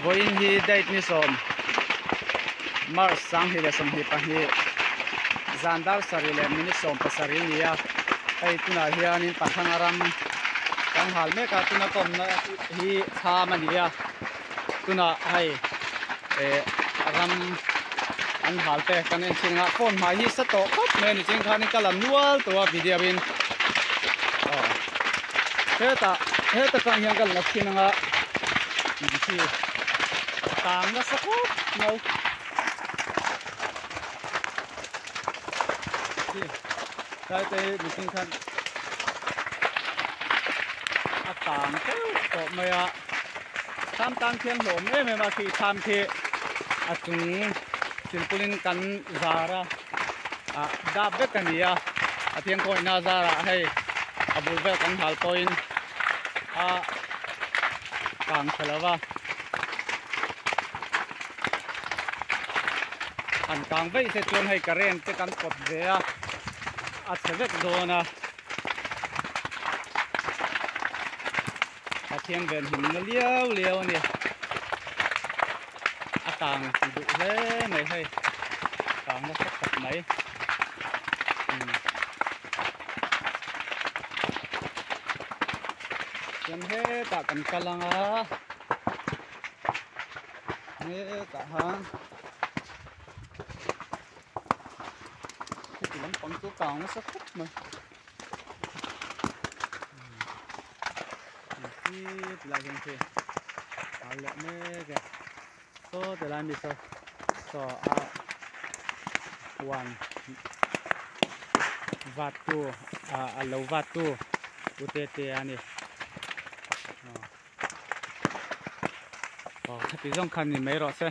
voin hi date ni som mar sang hi le som hi pa hi zandar sari le mini som pa sari ni ya ai tuna hian in pathang aram kan hal me ka tuna kom na hi tha mani ya tuna hai ram an hal te kan en chinga phone ma hi sa to khop me ni ching khan kalam nual to video bin heta kan yang kal na chinga chi tang na sa khop no chi dai te ni ching khan a tang to me ya tham tang thiang lom me ma khi tham khi a chung silpulin kan zara da bekania atiang ko na zara hey abul be kan hal point kang khalawa an kang ve se chon hai karen te kan kot de a chevek dona atiang ben him na liao ni tàng thì đủ thế này hay tàng nó sắp thật mấy chân hết cả cần calang á hết cả hang cái gì lắm con chú tàng nó sắp thật mà thì lại như thế à lẹ mê kìa so the line is so one vatu low vatu utete ani tapi jong khan ni mai ro se